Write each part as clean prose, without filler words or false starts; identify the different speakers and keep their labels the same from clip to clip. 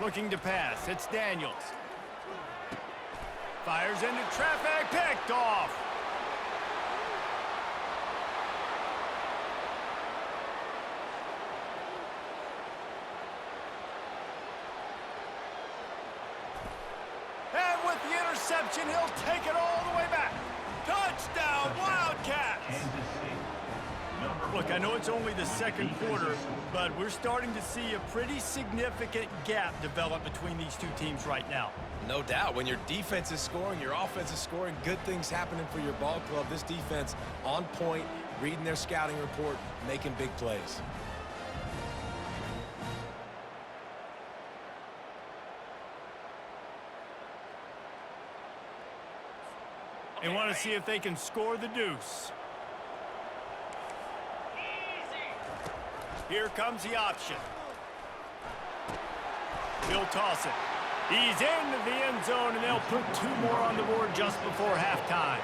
Speaker 1: Looking to pass. It's Daniels. Fires into traffic. Picked off. And with the interception, he'll take it all the way back. Touchdown, Wildcats! Look, I know it's only the second quarter, but we're starting to see a pretty significant gap develop between these two teams right now.
Speaker 2: No doubt. When your defense is scoring, your offense is scoring, good things happening for your ball club. This defense on point, reading their scouting report, making big plays.
Speaker 1: They want to see if they can score the deuce. Here comes the option. He'll toss it. He's into the end zone, and they'll put 2 more on the board just before halftime.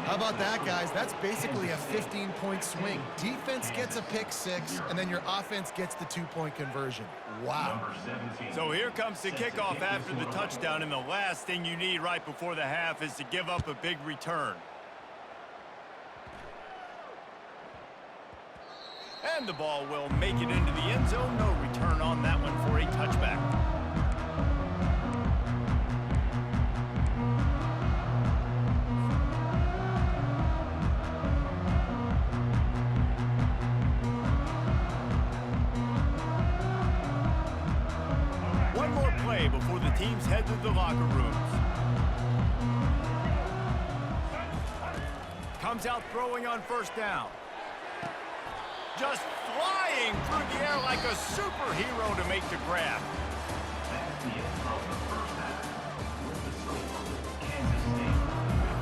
Speaker 3: How about that, guys? That's basically a 15-point swing. Defense gets a pick 6, and then your offense gets the 2-point conversion. Wow.
Speaker 1: So here comes the kickoff after the touchdown, and the last thing you need right before the half is to give up a big return. And the ball will make it into the end zone. No return on that one for a touchback. One more play before the teams head to the locker rooms. Comes out throwing on first down. Just flying through the air like a superhero to make the grab.
Speaker 4: That's the end of the first half. With the score, Kansas State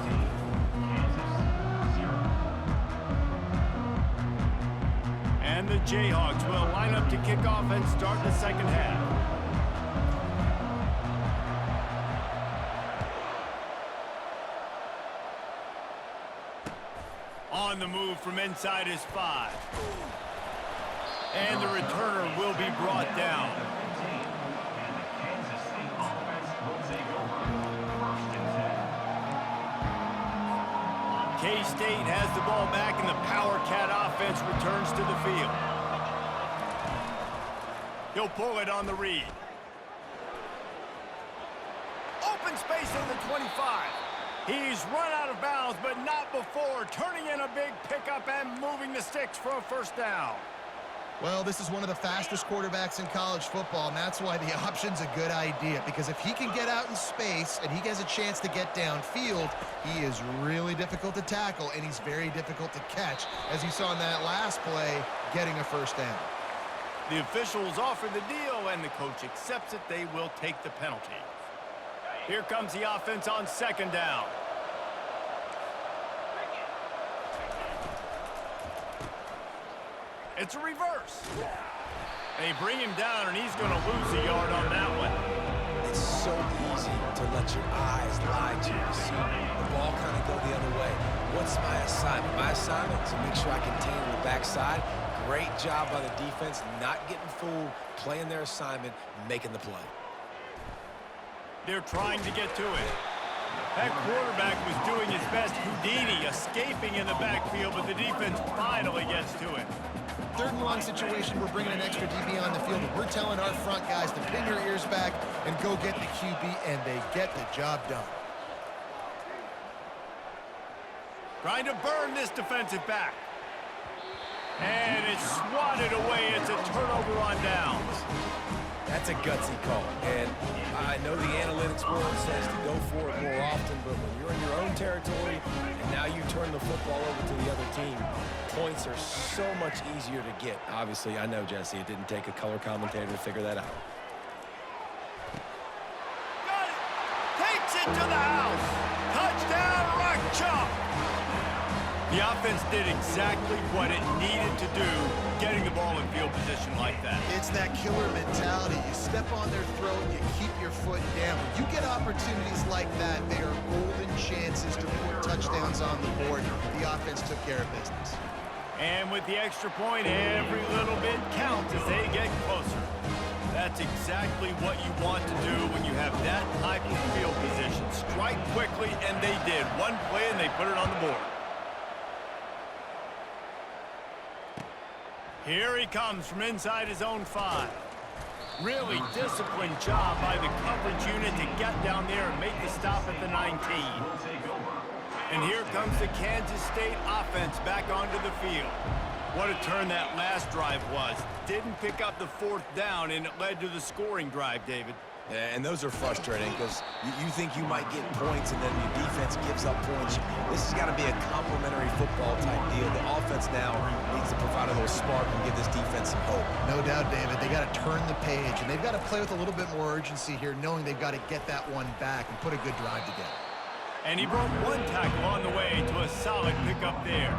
Speaker 4: 15, Kansas 0.
Speaker 1: And the Jayhawks will line up to kick off and start the second half. On the move from inside his 5. And the returner will be brought down.
Speaker 4: And the Kansas State offense will take over first and 10.
Speaker 1: K-State has the ball back, and the Power Cat offense returns to the field. He'll pull it on the read. Open space in the 25. He's run out of bounds, but not before turning in a big pickup and moving the sticks for a first down.
Speaker 3: Well, this is one of the fastest quarterbacks in college football, and that's why the option's a good idea, because if he can get out in space and he has a chance to get downfield, he is really difficult to tackle, and he's very difficult to catch, as you saw in that last play, getting a first down.
Speaker 1: The officials offer the deal, and the coach accepts it. They will take the penalty. Here comes the offense on second down. It's a reverse. They bring him down, and he's going to lose a yard on that one.
Speaker 2: It's so easy to let your eyes lie to you. See the ball kind of go the other way. What's my assignment? My assignment is to make sure I contain the backside. Great job by the defense, not getting fooled, playing their assignment, making the play.
Speaker 1: They're trying to get to it. That quarterback was doing his best Houdini, escaping in the backfield, but the defense finally gets to it.
Speaker 3: 3rd and long situation, we're bringing an extra DB on the field, and we're telling our front guys to pin your ears back and go get the QB, and they get the job done.
Speaker 1: Trying to burn this defensive back. And it's swatted away. It's a turnover on downs.
Speaker 2: That's a gutsy call, and I know the analytics world says to go for it more often, but when you're in your own territory and now you turn the football over to the other team, points are so much easier to get. Obviously, I know, Jesse, it didn't take a color commentator to figure that out.
Speaker 1: Got it. Takes it to the house. Touchdown, Rock Chalk. The offense did exactly what it needed to do, getting the ball in field position like that.
Speaker 3: It's that killer mentality. You step on their throat, you keep your foot down. When you get opportunities like that, they are golden chances to put touchdowns on the board. The offense took care of business. And
Speaker 1: with the extra point, every little bit counts as they get closer. That That's exactly what you want to do when you have that type of field position. Strike quickly, and they did. One play, and they put it on the board. Here he comes from inside his own 5. Really disciplined job by the coverage unit to get down there and make the stop at the 19. And here comes the Kansas State offense back onto the field. What a turn that last drive was. Didn't pick up the 4th down, and it led to the scoring drive, David.
Speaker 2: Yeah, and those are frustrating because you think you might get points and then your defense gives up points. This has got to be a complementary football type deal. The offense now needs to provide a little spark and give this defense some hope.
Speaker 3: No doubt, David. They got to turn the page, and they've got to play with a little bit more urgency here, knowing they've got to get that one back and put a good drive together.
Speaker 1: And he broke one tackle on the way to a solid pickup there.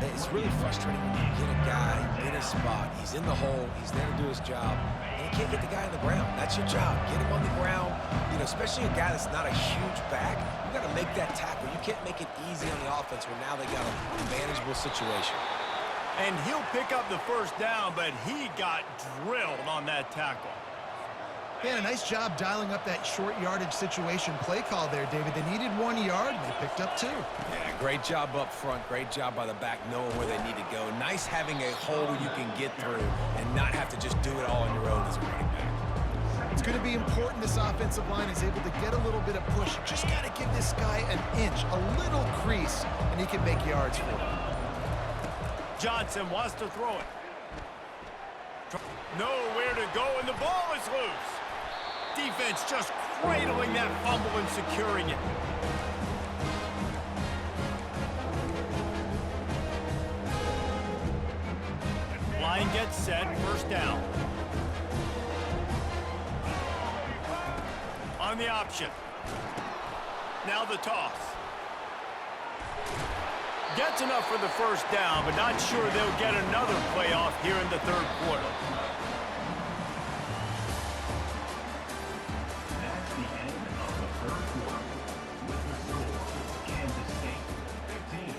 Speaker 2: It's really frustrating when you get a guy in a spot. He's in the hole. He's there to do his job. And you can't get the guy on the ground. That's your job. Get him on the ground. You know, especially a guy that's not a huge back. You got to make that tackle. You can't make it easy on the offense when now they got a manageable situation.
Speaker 1: And he'll pick up the 1st down, but he got drilled on that tackle.
Speaker 3: Yeah, a nice job dialing up that short yardage situation play call there, David. They needed 1 yard, and they picked up 2.
Speaker 2: Yeah, great job up front. Great job by the back knowing where they need to go. Nice having a hole you can get through and not have to just do it all on your own as a running back.
Speaker 3: It's going to be important this offensive line is able to get a little bit of push. You just got to give this guy an inch, a little crease, and he can make yards for it.
Speaker 1: Johnson wants to throw it. Nowhere to go, and the ball is loose. Defense just cradling that fumble and securing it. Line gets set, 1st down. On the option. Now the toss. Gets enough for the 1st down, but not sure they'll get another playoff here in the 3rd quarter.
Speaker 4: That's the end of the 3rd quarter. With the score, Kansas State 15,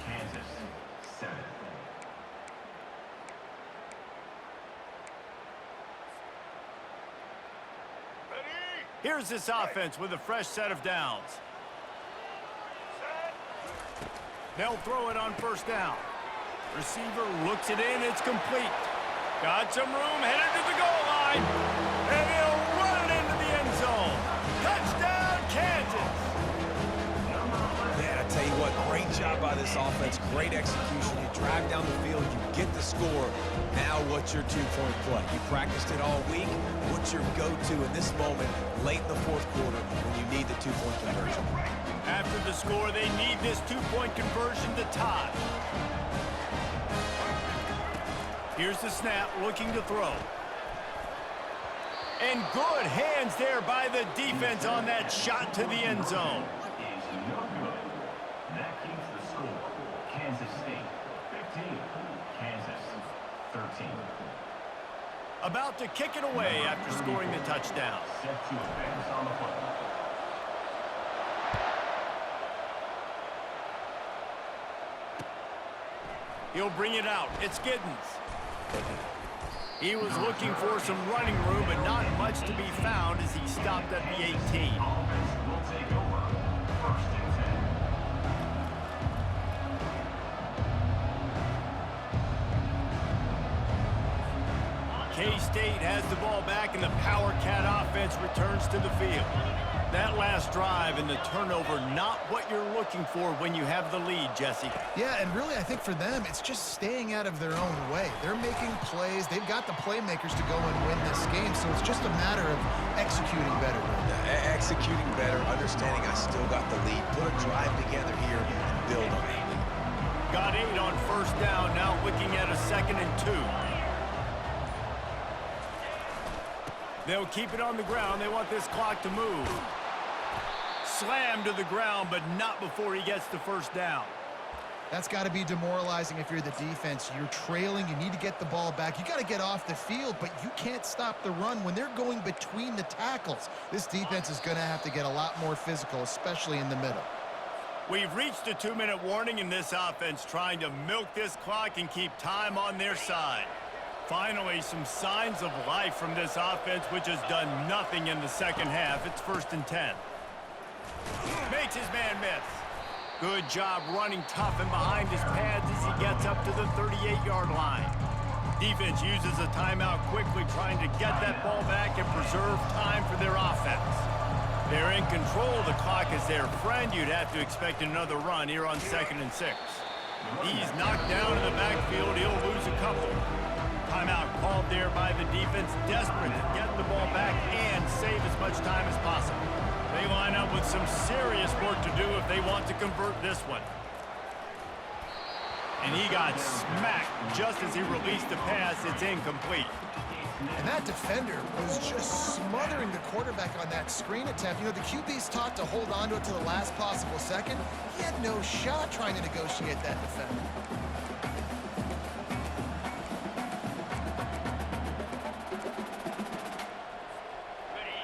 Speaker 4: Kansas 7.
Speaker 1: Here's this offense with a fresh set of downs. They'll throw it on 1st down. Receiver looks it in, it's complete. Got some room, headed to the goal line. And he'll run it into the end zone. Touchdown, Kansas!
Speaker 2: Man, I tell you what, great job by this offense. Great execution. You drive down the field, you get the score. Now what's your 2-point play? You practiced it all week. What's your go-to in this moment, late in the 4th quarter, when you need the 2-point conversion?
Speaker 1: After the score, they need this 2-point conversion to tie. Here's the snap, looking to throw. And good hands there by the defense on that shot to the end zone.
Speaker 4: Is no good. That keeps the score. Kansas State 15, Kansas 13.
Speaker 1: About to kick it away after scoring the touchdown.
Speaker 4: Set to advance on the football.
Speaker 1: He'll bring it out. It's Giddens. He was looking for some running room, but not much to be found as he stopped at the 18.
Speaker 4: Offense will take over. 1st and 10.
Speaker 1: K-State has the ball back, and the Power Cat offense returns to the field. That last drive and the turnover, not what you're looking for when you have the lead, Jesse.
Speaker 3: Yeah, and really, I think for them, it's just staying out of their own way. They're making plays. They've got the playmakers to go and win this game, so it's just a matter of executing better.
Speaker 2: Executing better, understanding I still got the lead. Put a drive together here and build on it.
Speaker 1: Got 8 on 1st down, now looking at a 2nd and 2. They'll keep it on the ground. They want this clock to move. Slammed to the ground, but not before he gets the 1st down.
Speaker 3: That's got to be demoralizing if you're the defense. You're trailing. You need to get the ball back. You got to get off the field, but you can't stop the run when they're going between the tackles. This defense is going to have to get a lot more physical, especially in the middle.
Speaker 1: We've reached the 2-minute warning in this offense, trying to milk this clock and keep time on their side. Finally, some signs of life from this offense, which has done nothing in the second half. It's 1st and 10. Makes his man miss. Good job running tough and behind his pads as he gets up to the 38-yard line. Defense uses a timeout quickly, trying to get that ball back and preserve time for their offense. They're in control. The clock is their friend. You'd have to expect another run here on 2nd and 6. He's knocked down in the backfield. He'll lose a couple. Timeout called there by the defense, desperate to get the ball back and save as much time as possible. They line up with some serious work to do if they want to convert this one. And he got smacked just as he released the pass. It's incomplete.
Speaker 3: And that defender was just smothering the quarterback on that screen attempt. You know, the QB's taught to hold on to it to the last possible second. He had no shot trying to negotiate that defender.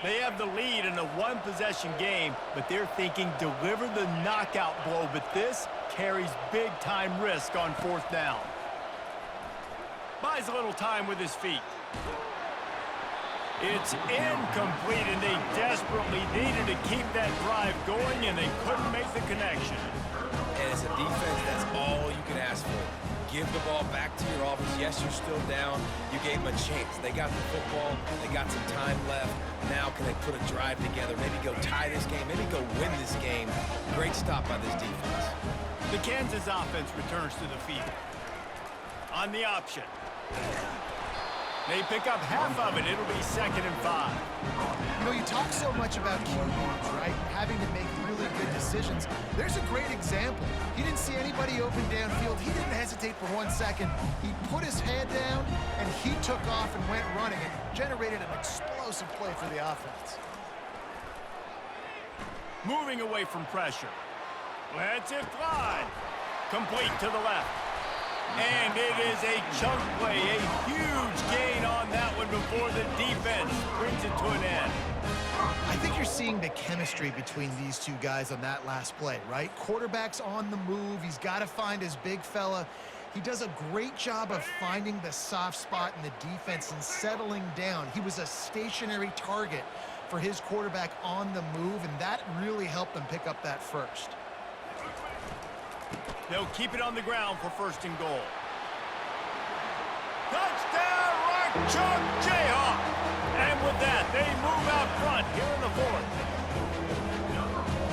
Speaker 1: They have the lead in a one-possession game, but they're thinking deliver the knockout blow, but this carries big-time risk on 4th down. Buys a little time with his feet. It's incomplete, and they desperately needed to keep that drive going, and they couldn't make the connection.
Speaker 2: And as a defense, that's all you can ask for. Give the ball back to your offense. Yes, you're still down. You gave them a chance. They got the football. They got some time left. Now can they put a drive together? Maybe go tie this game. Maybe go win this game. Great stop by this defense.
Speaker 1: The Kansas offense returns to the field. On the option. They pick up half of it. It'll be 2nd and 5.
Speaker 3: You know, you talk so much about QBs, right? Having to make really good decisions. There's a great example. He didn't see anybody open downfield. He didn't hesitate for 1 second. He put his head down, and he took off and went running and generated an explosive play for the offense.
Speaker 1: Moving away from pressure. Lets it fly. Complete to the left. And it is a chunk play, a huge gain on that one before the defense brings it to an end.
Speaker 3: I think you're seeing the chemistry between these two guys on that last play, right? Quarterback's on the move. He's got to find his big fella. He does a great job of finding the soft spot in the defense and settling down. He was a stationary target for his quarterback on the move, and that really helped them pick up that first.
Speaker 1: They'll keep it on the ground for 1st and goal. Touchdown, Rock Chalk Jayhawk! And with that, they move out front here in the 4th.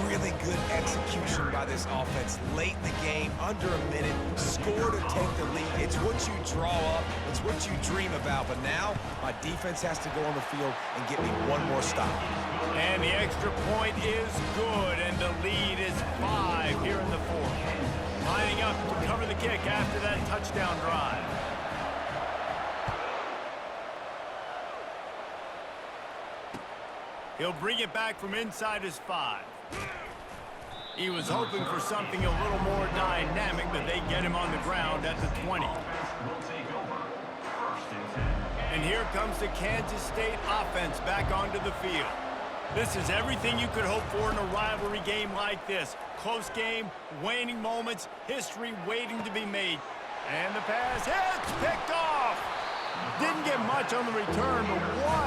Speaker 2: Really good execution by this offense. Late in the game, under a minute, score to take the lead. It's what you draw up. It's what you dream about. But now, my defense has to go on the field and get me one more stop.
Speaker 1: And the extra point is good, and the lead is 5 here in the 4th. Lining up to cover the kick after that touchdown drive. He'll bring it back from inside his 5. He was hoping for something a little more dynamic, but they get him on the ground at the 20. And here comes the Kansas State offense back onto the field. This is everything you could hope for in a rivalry game like this. Close game, waning moments, history waiting to be made. And the pass hits, picked off. Didn't get much on the return, but one